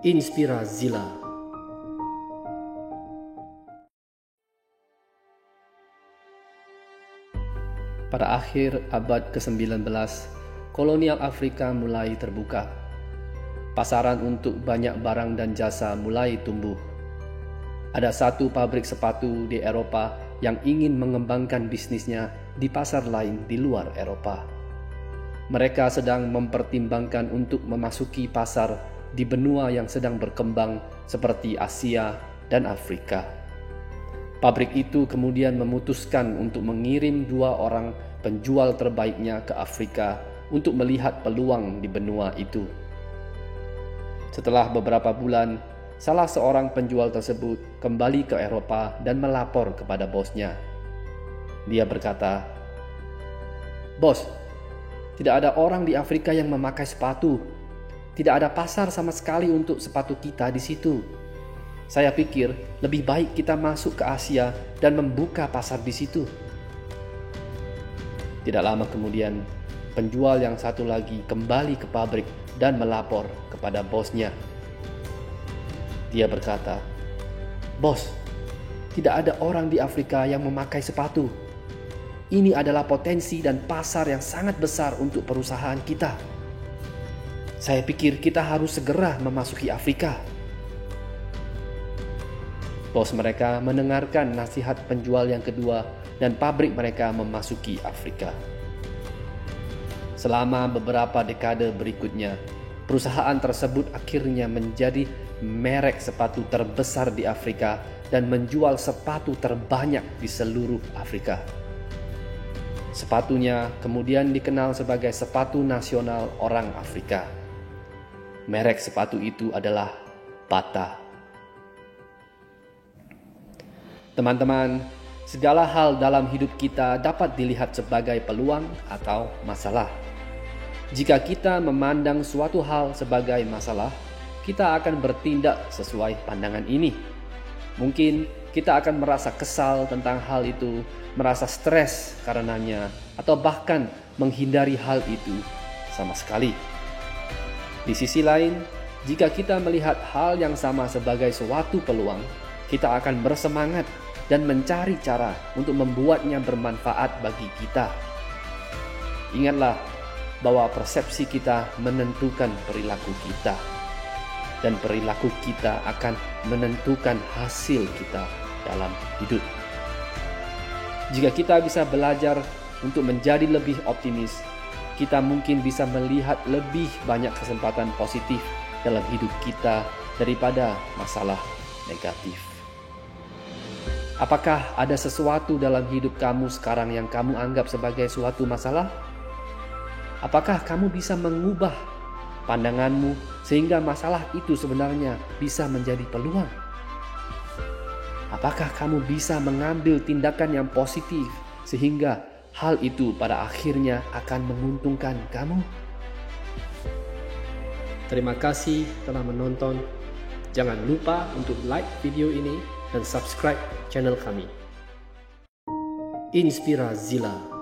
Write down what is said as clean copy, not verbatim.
Inspirazilla. Pada akhir abad ke-19, kolonial Afrika mulai terbuka. Pasaran untuk banyak barang dan jasa mulai tumbuh. Ada satu pabrik sepatu di Eropa yang ingin mengembangkan bisnisnya di pasar lain di luar Eropa. Mereka sedang mempertimbangkan untuk memasuki pasar di benua yang sedang berkembang seperti Asia dan Afrika. Pabrik itu kemudian memutuskan untuk mengirim 2 orang penjual terbaiknya ke Afrika untuk melihat peluang di benua itu. Setelah beberapa bulan, salah seorang penjual tersebut kembali ke Eropa dan melapor kepada bosnya. Dia berkata, "Bos, tidak ada orang di Afrika yang memakai sepatu. Tidak ada pasar sama sekali untuk sepatu kita di situ. Saya pikir lebih baik kita masuk ke Asia dan membuka pasar di situ." Tidak lama kemudian, penjual yang satu lagi kembali ke pabrik dan melapor kepada bosnya. Dia berkata, "Bos, tidak ada orang di Afrika yang memakai sepatu. Ini adalah potensi dan pasar yang sangat besar untuk perusahaan kita. Saya pikir kita harus segera memasuki Afrika." Bos mereka mendengarkan nasihat penjual yang kedua dan pabrik mereka memasuki Afrika. Selama beberapa dekade berikutnya, perusahaan tersebut akhirnya menjadi merek sepatu terbesar di Afrika dan menjual sepatu terbanyak di seluruh Afrika. Sepatunya kemudian dikenal sebagai sepatu nasional orang Afrika. Merek sepatu itu adalah Bata. Teman-teman, segala hal dalam hidup kita dapat dilihat sebagai peluang atau masalah. Jika kita memandang suatu hal sebagai masalah, kita akan bertindak sesuai pandangan ini. Mungkin kita akan merasa kesal tentang hal itu, merasa stres karenanya, atau bahkan menghindari hal itu sama sekali. Di sisi lain, jika kita melihat hal yang sama sebagai suatu peluang, kita akan bersemangat dan mencari cara untuk membuatnya bermanfaat bagi kita. Ingatlah bahwa persepsi kita menentukan perilaku kita, dan perilaku kita akan menentukan hasil kita dalam hidup. Jika kita bisa belajar untuk menjadi lebih optimis, kita mungkin bisa melihat lebih banyak kesempatan positif dalam hidup kita daripada masalah negatif. Apakah ada sesuatu dalam hidup kamu sekarang yang kamu anggap sebagai suatu masalah? Apakah kamu bisa mengubah pandanganmu sehingga masalah itu sebenarnya bisa menjadi peluang? Apakah kamu bisa mengambil tindakan yang positif sehingga hal itu pada akhirnya akan menguntungkan kamu? Terima kasih telah menonton. Jangan lupa untuk like video ini dan subscribe channel kami. Inspirazilla.